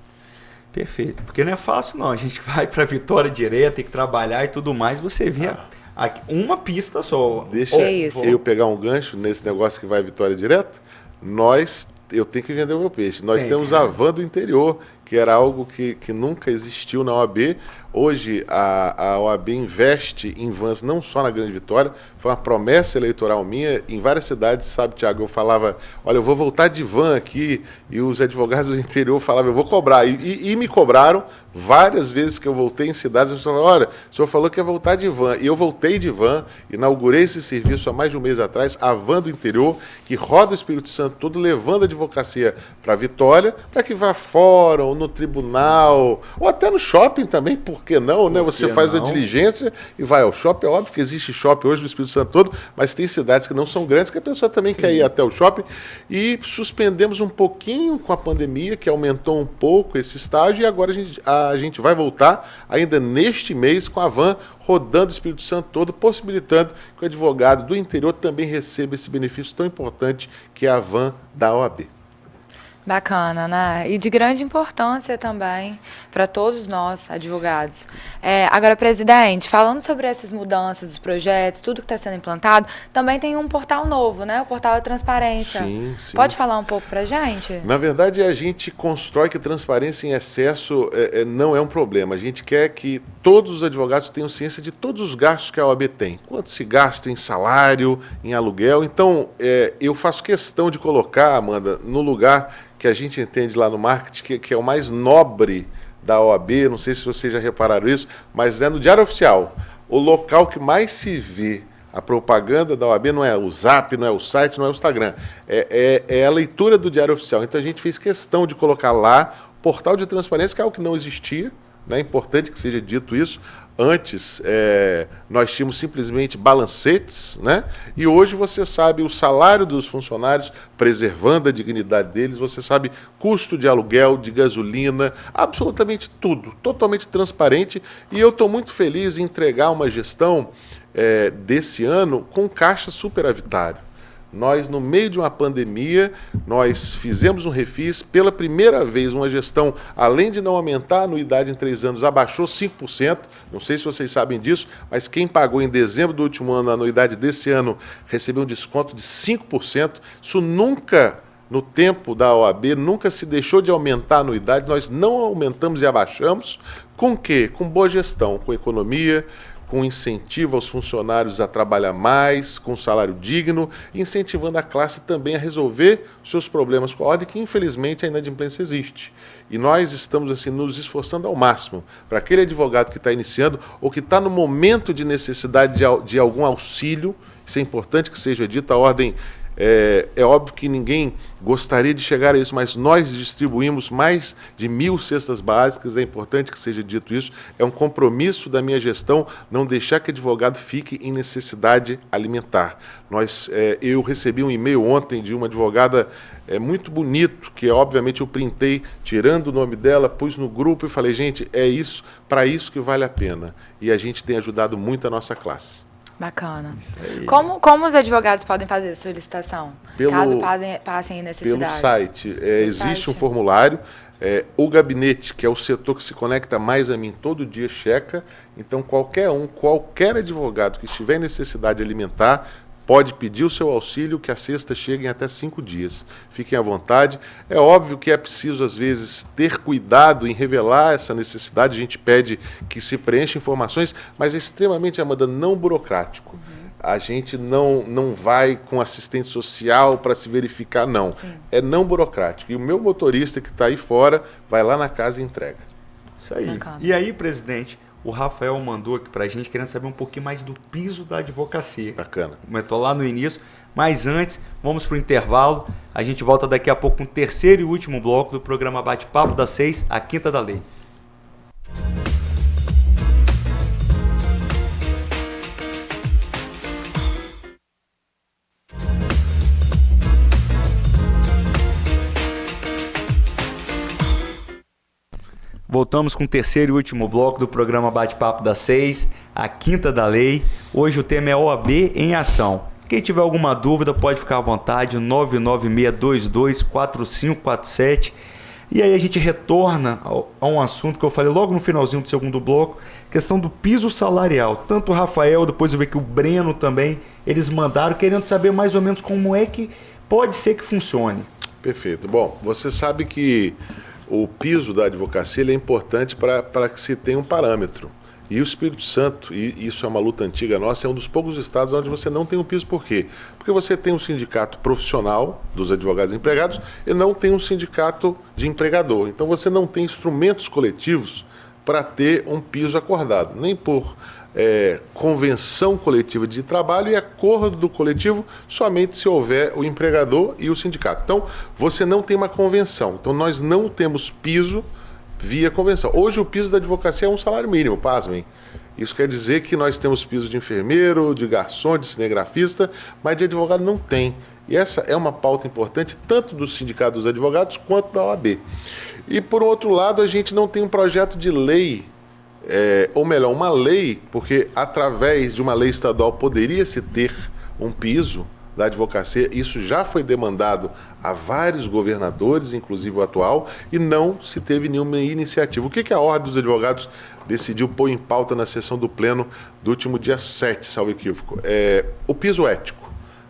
Perfeito, porque não é fácil não, a gente vai para Vitória direto, tem que trabalhar e tudo mais, você vê aqui, uma pista só. Deixa eu pegar um gancho nesse negócio que vai Vitória direto. Eu tenho que vender o meu peixe. Nós temos a van do interior, que era algo que nunca existiu na OAB. Hoje a OAB investe em vans não só na Grande Vitória, foi uma promessa eleitoral minha em várias cidades, sabe, Tiago? Eu falava, olha, eu vou voltar de van aqui, e os advogados do interior falavam, eu vou cobrar. E me cobraram várias vezes que eu voltei em cidades, a pessoa falou, olha, o senhor falou que ia voltar de van. E eu voltei de van, inaugurei esse serviço há mais de um mês atrás, a van do interior, que roda o Espírito Santo todo, levando a advocacia para Vitória, para que vá fora, ou no tribunal, ou até no shopping também, por que não, né? Você faz a diligência e vai ao shopping. É óbvio que existe shopping hoje no Espírito Santo todo, mas tem cidades que não são grandes, que a pessoa também quer ir até o shopping. E suspendemos um pouquinho com a pandemia, que aumentou um pouco esse estágio, e agora a gente vai voltar ainda neste mês com a van rodando o Espírito Santo todo, possibilitando que o advogado do interior também receba esse benefício tão importante que é a van da OAB. Bacana, né? E de grande importância também para todos nós, advogados. Agora, presidente, falando sobre essas mudanças, os projetos, tudo que está sendo implantado, também tem um portal novo, né? O portal da transparência. Sim. Pode falar um pouco para a gente? Na verdade, a gente constrói que transparência em excesso não é um problema. A gente quer que todos os advogados tenham ciência de todos os gastos que a OAB tem. Quanto se gasta em salário, em aluguel. Então, eu faço questão de colocar, Amanda, no lugar que a gente entende lá no marketing, que é o mais nobre da OAB, não sei se vocês já repararam isso, mas no Diário Oficial, o local que mais se vê a propaganda da OAB não é o Zap, não é o site, não é o Instagram, é a leitura do Diário Oficial. Então a gente fez questão de colocar lá o portal de transparência, que é algo que não existia, né? É importante que seja dito isso. Antes, nós tínhamos simplesmente balancetes, né? E hoje você sabe o salário dos funcionários, preservando a dignidade deles, você sabe custo de aluguel, de gasolina, absolutamente tudo, totalmente transparente. E eu estou muito feliz em entregar uma gestão desse ano com caixa superavitário. Nós, no meio de uma pandemia, nós fizemos um refis, pela primeira vez uma gestão, além de não aumentar a anuidade em 3 anos, abaixou 5%, não sei se vocês sabem disso, mas quem pagou em dezembro do último ano a anuidade desse ano recebeu um desconto de 5%, isso nunca, no tempo da OAB, nunca se deixou de aumentar a anuidade, nós não aumentamos e abaixamos, com o quê? Com boa gestão, com economia, com incentivo aos funcionários a trabalhar mais, com salário digno, incentivando a classe também a resolver seus problemas com a ordem, que infelizmente a inadimplência existe. E nós estamos assim nos esforçando ao máximo para aquele advogado que está iniciando ou que está no momento de necessidade de algum auxílio, isso é importante que seja dito, a ordem. É óbvio que ninguém gostaria de chegar a isso, mas nós distribuímos mais de 1.000 cestas básicas, é importante que seja dito isso, é um compromisso da minha gestão não deixar que advogado fique em necessidade alimentar. Eu recebi um e-mail ontem de uma advogada muito bonito, que obviamente eu printei, tirando o nome dela, pus no grupo e falei, gente, é isso, para isso que vale a pena. E a gente tem ajudado muito a nossa classe. Bacana. Como os advogados podem fazer a solicitação, caso passem necessidade? Pelo site. Existe um formulário. O gabinete, que é o setor que se conecta mais a mim, todo dia checa. Então, qualquer advogado que estiver em necessidade alimentar, pode pedir o seu auxílio, que a cesta chegue em até 5 dias. Fiquem à vontade. É óbvio que é preciso, às vezes, ter cuidado em revelar essa necessidade. A gente pede que se preencha informações, mas é extremamente, Amanda, não burocrático. A gente não vai com assistente social para se verificar, não. Sim. É não burocrático. E o meu motorista que está aí fora vai lá na casa e entrega. Isso aí. Bacana. E aí, presidente, o Rafael mandou aqui pra gente, querendo saber um pouquinho mais do piso da advocacia. Bacana. Comentou lá no início, mas antes, vamos pro intervalo. A gente volta daqui a pouco com o terceiro e último bloco do programa Bate-Papo das 6, a Quinta da Lei. Voltamos com o terceiro e último bloco do programa Bate-Papo das 6, a Quinta da Lei. Hoje o tema é OAB em ação. Quem tiver alguma dúvida pode ficar à vontade, 996224547. E aí a gente retorna a um assunto que eu falei logo no finalzinho do segundo bloco, questão do piso salarial. Tanto o Rafael, depois eu vi que o Breno também, eles mandaram querendo saber mais ou menos como é que pode ser que funcione. Perfeito. Bom, você sabe que o piso da advocacia ele é importante para que se tenha um parâmetro. E o Espírito Santo, e isso é uma luta antiga nossa, é um dos poucos estados onde você não tem um piso. Por quê? Porque você tem um sindicato profissional dos advogados empregados e não tem um sindicato de empregador. Então você não tem instrumentos coletivos para ter um piso acordado, nem por convenção coletiva de trabalho e acordo do coletivo somente se houver o empregador e o sindicato. Então, você não tem uma convenção. Então, nós não temos piso via convenção. Hoje, o piso da advocacia é um salário mínimo, pasmem. Isso quer dizer que nós temos piso de enfermeiro, de garçom, de cinegrafista, mas de advogado não tem. E essa é uma pauta importante, tanto do Sindicato dos Advogados quanto da OAB. E, por outro lado, a gente não tem um projeto de lei, ou melhor, uma lei, porque através de uma lei estadual poderia-se ter um piso, da advocacia. Isso já foi demandado a vários governadores, inclusive o atual, e não se teve nenhuma iniciativa. O que a Ordem dos Advogados decidiu pôr em pauta na sessão do Pleno do último dia 7, salvo equívoco? O piso ético,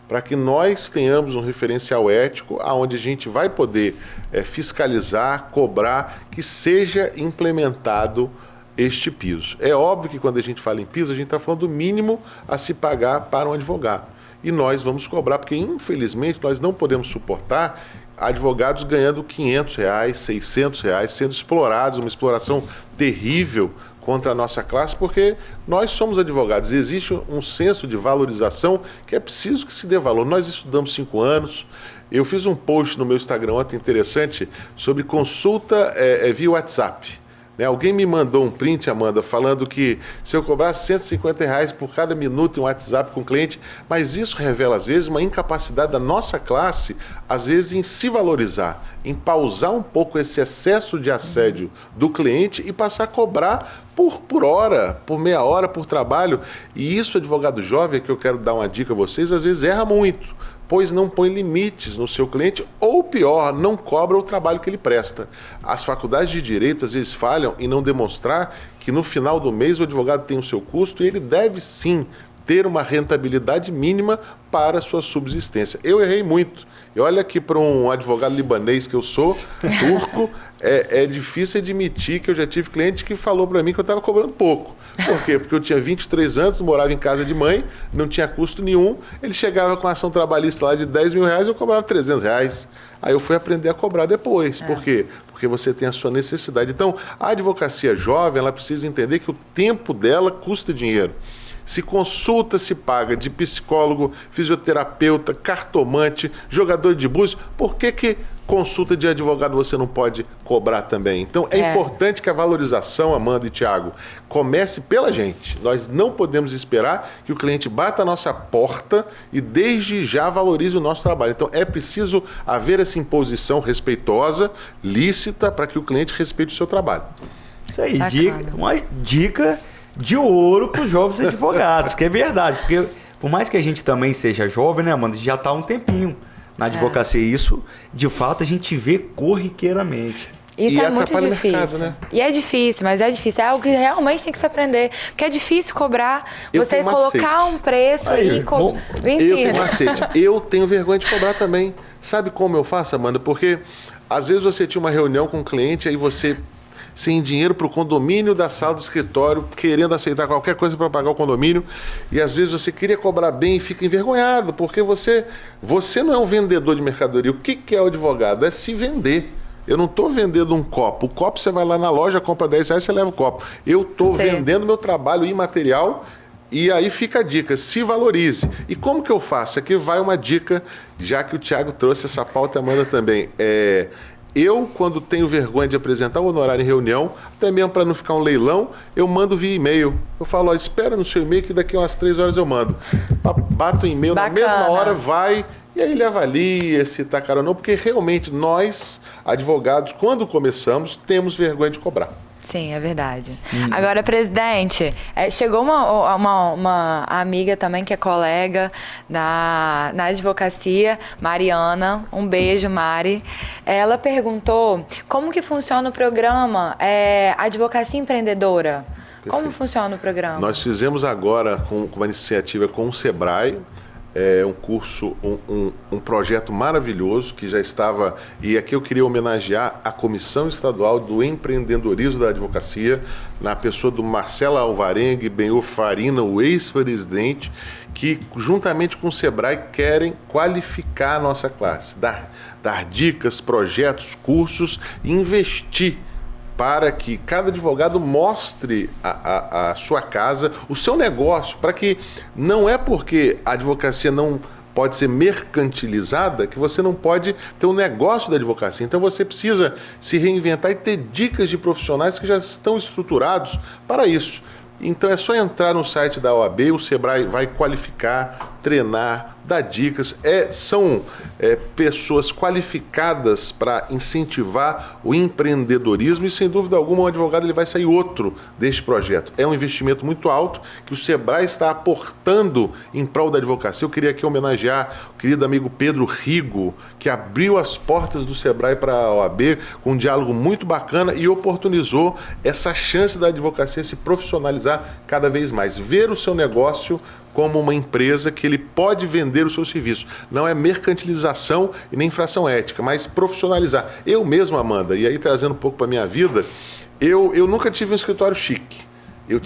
para que nós tenhamos um referencial ético onde a gente vai poder fiscalizar, cobrar, que seja implementado este piso. É óbvio que quando a gente fala em piso, a gente está falando do mínimo a se pagar para um advogado. E nós vamos cobrar, porque infelizmente nós não podemos suportar advogados ganhando R$500, R$600, sendo explorados, uma exploração terrível contra a nossa classe, porque nós somos advogados. Existe um senso de valorização que é preciso que se dê valor. Nós estudamos 5 anos. Eu fiz um post no meu Instagram ontem interessante sobre consulta via WhatsApp. Alguém me mandou um print, Amanda, falando que se eu cobrasse R$150 por cada minuto em WhatsApp com o cliente, mas isso revela, às vezes, uma incapacidade da nossa classe, às vezes, em se valorizar, em pausar um pouco esse excesso de assédio do cliente e passar a cobrar por hora, por meia hora, por trabalho. E isso, advogado jovem, que eu quero dar uma dica a vocês, às vezes erra muito, pois não põe limites no seu cliente, ou pior, não cobra o trabalho que ele presta. As faculdades de direito às vezes falham em não demonstrar que no final do mês o advogado tem o seu custo e ele deve sim ter uma rentabilidade mínima para a sua subsistência. Eu errei muito. E olha que para um advogado libanês que eu sou, turco, é difícil admitir que eu já tive cliente que falou para mim que eu estava cobrando pouco. Por quê? Porque eu tinha 23 anos, morava em casa de mãe, não tinha custo nenhum, ele chegava com a ação trabalhista lá de R$10.000, eu cobrava R$300. Aí eu fui aprender a cobrar depois. Por quê? Porque você tem a sua necessidade. Então, a advocacia jovem, ela precisa entender que o tempo dela custa dinheiro. Se consulta se paga de psicólogo, fisioterapeuta, cartomante, jogador de búzios, por que consulta de advogado você não pode cobrar também? Então é importante que a valorização, Amanda e Thiago, comece pela gente. Nós não podemos esperar que o cliente bata a nossa porta e desde já valorize o nosso trabalho. Então é preciso haver essa imposição respeitosa, lícita, para que o cliente respeite o seu trabalho. Isso aí, uma dica de ouro para os jovens advogados, que é verdade, porque por mais que a gente também seja jovem, né, Amanda, a gente já está há um tempinho na advocacia, isso de fato a gente vê corriqueiramente. Isso é muito difícil. Mercado, né? E é difícil, mas é difícil. É algo que realmente tem que se aprender. Porque é difícil cobrar, você colocar um preço e eu tenho macete. Eu tenho vergonha de cobrar também. Sabe como eu faço, Amanda? Porque às vezes você tinha uma reunião com um cliente, aí você sem dinheiro para o condomínio da sala do escritório, querendo aceitar qualquer coisa para pagar o condomínio, e às vezes você queria cobrar bem e fica envergonhado, porque você não é um vendedor de mercadoria. O que é o advogado? É se vender. Eu não estou vendendo um copo. O copo você vai lá na loja, compra R$10, você leva o copo. Eu estou vendendo meu trabalho imaterial. E aí fica a dica, se valorize. E como que eu faço? Aqui vai uma dica, já que o Thiago trouxe essa pauta, Amanda também. Eu, quando tenho vergonha de apresentar o honorário em reunião, até mesmo para não ficar um leilão, eu mando via e-mail. Eu falo, espera no seu e-mail que daqui a umas 3 horas eu mando. Bato o e-mail, na mesma hora vai, e aí ele avalia se está caro ou não, porque realmente nós, advogados, quando começamos, temos vergonha de cobrar. Sim, é verdade. Agora, presidente, chegou uma amiga também que é colega na advocacia, Mariana, um beijo, Mari. Ela perguntou como que funciona o programa Advocacia Empreendedora. Perfeito. Como funciona o programa? Nós fizemos agora com uma iniciativa com o Sebrae, um curso, um projeto maravilhoso que já estava, e aqui eu queria homenagear a Comissão Estadual do Empreendedorismo da Advocacia, na pessoa do Marcelo Alvarenga e Benhur Farina, o ex-presidente, que juntamente com o Sebrae querem qualificar a nossa classe, dar dicas, projetos, cursos e investir para que cada advogado mostre a sua casa, o seu negócio, para que não é porque a advocacia não pode ser mercantilizada que você não pode ter um negócio da advocacia. Então você precisa se reinventar e ter dicas de profissionais que já estão estruturados para isso. Então é só entrar no site da OAB, o Sebrae vai qualificar treinar, dar dicas. São pessoas qualificadas para incentivar o empreendedorismo e, sem dúvida alguma, um advogado ele vai sair outro deste projeto. É um investimento muito alto que o Sebrae está aportando em prol da advocacia. Eu queria aqui homenagear o querido amigo Pedro Rigo, que abriu as portas do Sebrae para a OAB com um diálogo muito bacana e oportunizou essa chance da advocacia se profissionalizar cada vez mais. Ver o seu negócio como uma empresa que ele pode vender o seu serviço. Não é mercantilização e nem infração ética, mas profissionalizar. Eu mesmo, Amanda, e aí trazendo um pouco para a minha vida, eu nunca tive um escritório chique. Eu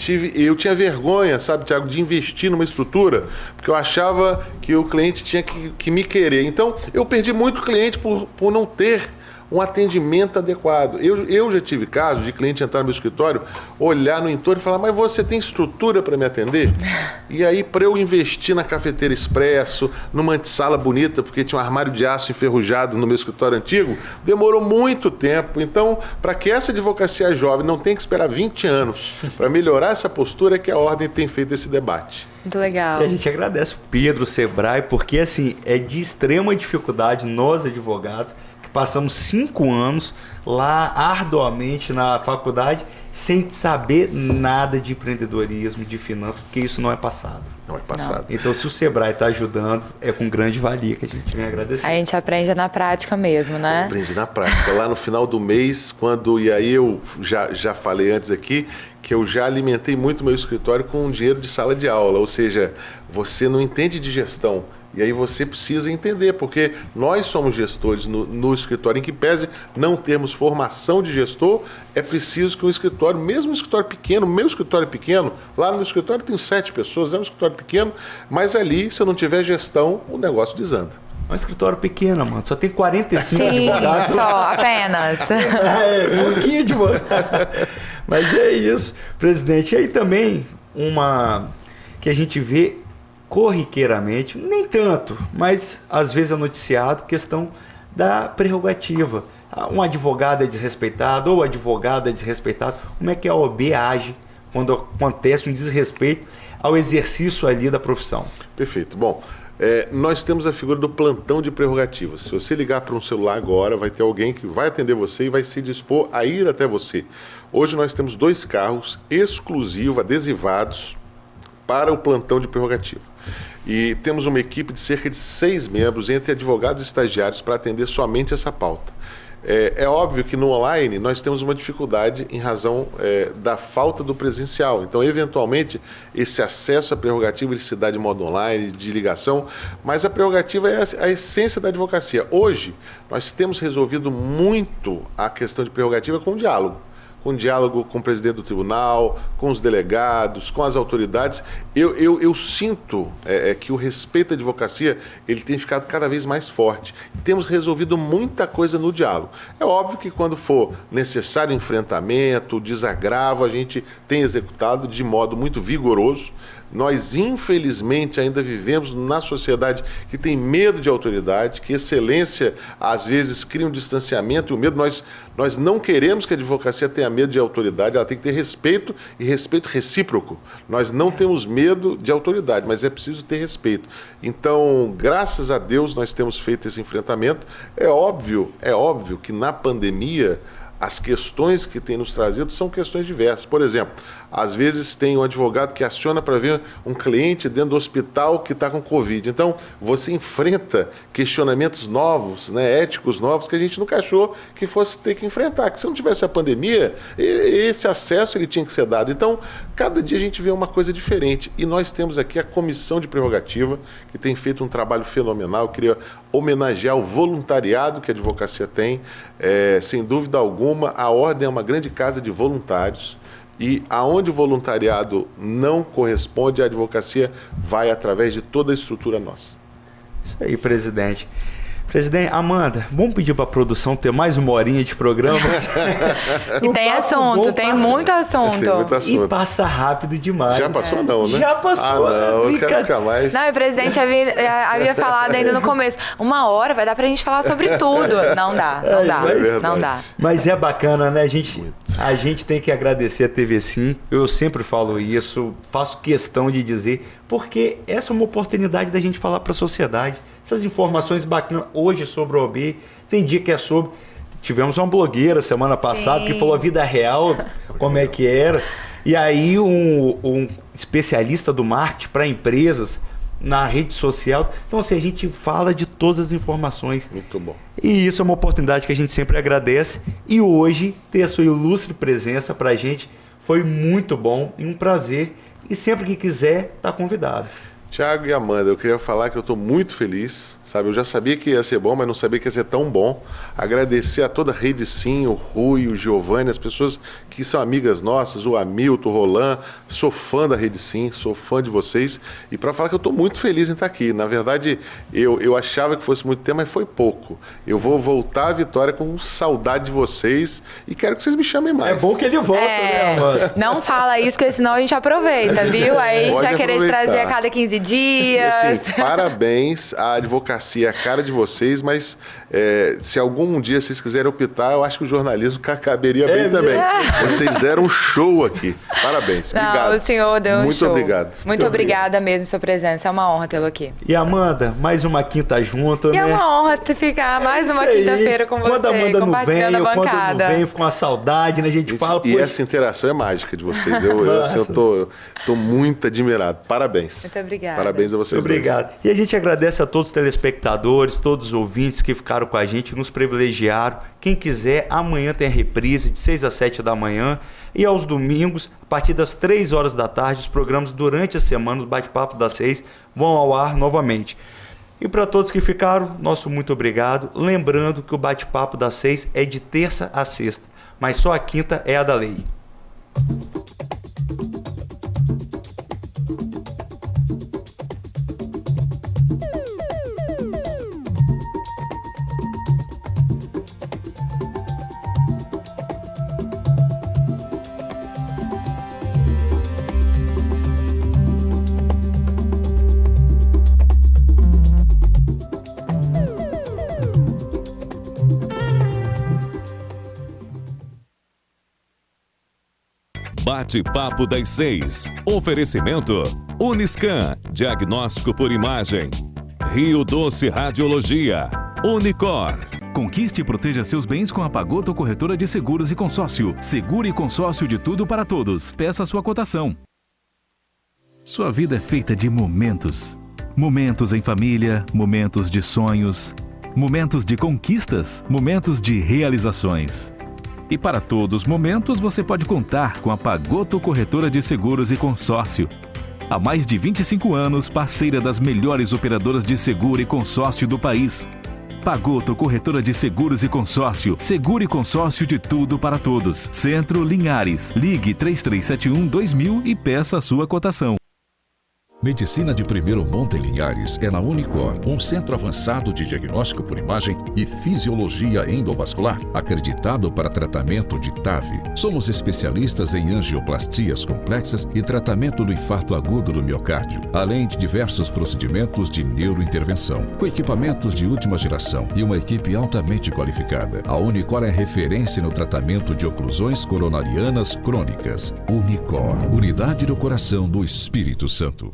tinha vergonha, sabe, Tiago, de investir numa estrutura, porque eu achava que o cliente tinha que me querer. Então, eu perdi muito cliente por não ter um atendimento adequado. Eu já tive casos de cliente entrar no meu escritório, olhar no entorno e falar, mas você tem estrutura para me atender? E aí, para eu investir na cafeteira expresso, numa antessala bonita, porque tinha um armário de aço enferrujado no meu escritório antigo, demorou muito tempo. Então, para que essa advocacia jovem não tenha que esperar 20 anos para melhorar essa postura, é que a Ordem tem feito esse debate. Muito legal. E a gente agradece o Pedro, o Sebrae, porque assim, é de extrema dificuldade nós, advogados, passamos 5 anos lá arduamente na faculdade sem saber nada de empreendedorismo, de finanças, porque isso não é passado. Não é passado. Não. Então, se o Sebrae está ajudando, é com grande valia que a gente vem agradecer. A gente aprende na prática mesmo, né? Aprende na prática. Lá no final do mês, e aí eu já falei antes aqui, que eu já alimentei muito meu escritório com dinheiro de sala de aula, ou seja, você não entende de gestão, e aí você precisa entender, porque nós somos gestores no escritório, em que pese não termos formação de gestor, é preciso que um escritório, mesmo um escritório pequeno, meu escritório é pequeno, lá no meu escritório tem 7 pessoas, é um escritório pequeno, mas ali, se eu não tiver gestão, o negócio desanda. É um escritório pequeno, mano, só tem 45 Sim, advogados. só, apenas. Pouquinho de Mas é isso, presidente. E aí também uma que a gente vê corriqueiramente, nem tanto, mas às vezes é noticiado, questão da prerrogativa. Um advogado é desrespeitado ou o advogado é desrespeitado. Como é que a OAB age quando acontece um desrespeito ao exercício ali da profissão? Perfeito. Bom, nós temos a figura do plantão de prerrogativas. Se você ligar para um celular agora, vai ter alguém que vai atender você e vai se dispor a ir até você. Hoje nós temos 2 carros exclusivos, adesivados, para o plantão de prerrogativa. E temos uma equipe de cerca de 6 membros, entre advogados e estagiários, para atender somente essa pauta. É óbvio que no online nós temos uma dificuldade em razão da falta do presencial. Então, eventualmente, esse acesso à prerrogativa ele se dá de modo online, de ligação, mas a prerrogativa é a essência da advocacia. Hoje, nós temos resolvido muito a questão de prerrogativa com diálogo. Com diálogo com o presidente do tribunal, com os delegados, com as autoridades. Eu sinto que o respeito à advocacia ele tem ficado cada vez mais forte. Temos resolvido muita coisa no diálogo. É óbvio que quando for necessário enfrentamento, desagravo, a gente tem executado de modo muito vigoroso. Nós, infelizmente, ainda vivemos na sociedade que tem medo de autoridade, que excelência, às vezes, cria um distanciamento e o medo. Nós não queremos que a advocacia tenha medo de autoridade, ela tem que ter respeito e respeito recíproco. Nós não temos medo de autoridade, mas é preciso ter respeito. Então, graças a Deus, nós temos feito esse enfrentamento. É óbvio que na pandemia, as questões que tem nos trazido são questões diversas. Por exemplo, às vezes tem um advogado que aciona para ver um cliente dentro do hospital que está com Covid. Então, você enfrenta questionamentos novos, né, éticos novos, que a gente nunca achou que fosse ter que enfrentar. Que se não tivesse a pandemia, esse acesso ele tinha que ser dado. Então, cada dia a gente vê uma coisa diferente. E nós temos aqui a Comissão de Prerrogativa, que tem feito um trabalho fenomenal. Eu queria homenagear o voluntariado que a advocacia tem. Sem dúvida alguma, a Ordem é uma grande casa de voluntários. E aonde o voluntariado não corresponde, a advocacia vai através de toda a estrutura nossa. Isso aí, presidente. Presidente, Amanda, vamos pedir para a produção ter mais 1 horinha de programa? E tem assunto, tem muito assunto. Tem muito assunto. E passa rápido demais. Já passou não, né? Já passou. Não, eu quero ficar mais. Não, o presidente havia falado ainda no começo, 1 hora vai dar pra gente falar sobre tudo. Não dá. Não dá. Mas é bacana, né? A gente tem que agradecer a TV Sim. Eu sempre falo isso, faço questão de dizer, porque essa é uma oportunidade da gente falar para a sociedade. Essas informações bacanas hoje sobre o OB, tem dia que é sobre... Tivemos uma blogueira semana passada que falou a vida real, como é que era. E aí um especialista do marketing para empresas na rede social. Então, assim, a gente fala de todas as informações. Muito bom. E isso é uma oportunidade que a gente sempre agradece. E hoje, ter a sua ilustre presença para a gente foi muito bom e um prazer. E sempre que quiser, está convidado. Tiago e Amanda, eu queria falar que eu estou muito feliz, sabe? Eu já sabia que ia ser bom, mas não sabia que ia ser tão bom. Agradecer a toda a Rede Sim, o Rui, o Giovanni, as pessoas que são amigas nossas, o Hamilton, o Roland. Sou fã da Rede Sim, sou fã de vocês. E para falar que eu estou muito feliz em estar aqui. Na verdade, eu achava que fosse muito tempo, mas foi pouco. Eu vou voltar à Vitória com saudade de vocês e quero que vocês me chamem mais. É bom que ele volta, né, Amanda? Não fala isso, porque senão a gente aproveita, viu? Aí a gente vai querer trazer a cada 15 dias. E assim, parabéns à advocacia, a cara de vocês, mas se algum dia vocês quiserem optar, eu acho que o jornalismo caberia bem também. Vocês deram um show aqui. Parabéns. Obrigado. Não, o senhor deu um muito show. Obrigado. Muito obrigada mesmo pela sua presença. É uma honra tê-lo aqui. E Amanda, mais uma quinta junto, E né? é uma honra ficar mais uma quinta-feira com você, quando a Amanda não vem, compartilhando a bancada. Quando não vem, fica com uma saudade, né? A gente fala... E essa interação é mágica de vocês. Eu tô muito admirado. Parabéns. Muito obrigada. Parabéns a vocês. Obrigado. Dois. E a gente agradece a todos os telespectadores, todos os ouvintes que ficaram com a gente, nos privilegiaram. Quem quiser, amanhã tem a reprise de 6 às 7 da manhã. E aos domingos, a partir das 3 horas da tarde, os programas durante a semana, os bate-papo das 6, vão ao ar novamente. E para todos que ficaram, nosso muito obrigado. Lembrando que o bate-papo das 6 é de terça a sexta, mas só a quinta é a da lei. Bate-papo das 6. Oferecimento Uniscan, diagnóstico por imagem. Rio Doce Radiologia. Unicor. Conquiste e proteja seus bens com a Pagoto Corretora de Seguros e Consórcio. Seguro e consórcio de tudo para todos. Peça sua cotação. Sua vida é feita de momentos. Momentos em família, momentos de sonhos, momentos de conquistas, momentos de realizações. E para todos os momentos você pode contar com a Pagoto Corretora de Seguros e Consórcio. Há mais de 25 anos, parceira das melhores operadoras de seguro e consórcio do país. Pagoto Corretora de Seguros e Consórcio. Seguro e consórcio de tudo para todos. Centro Linhares. Ligue 3371-2000 e peça a sua cotação. Medicina de primeiro monte em Linhares é na Unicor, um centro avançado de diagnóstico por imagem e fisiologia endovascular, acreditado para tratamento de TAV. Somos especialistas em angioplastias complexas e tratamento do infarto agudo do miocárdio, além de diversos procedimentos de neurointervenção, com equipamentos de última geração e uma equipe altamente qualificada. A Unicor é referência no tratamento de oclusões coronarianas crônicas. Unicor, unidade do coração do Espírito Santo.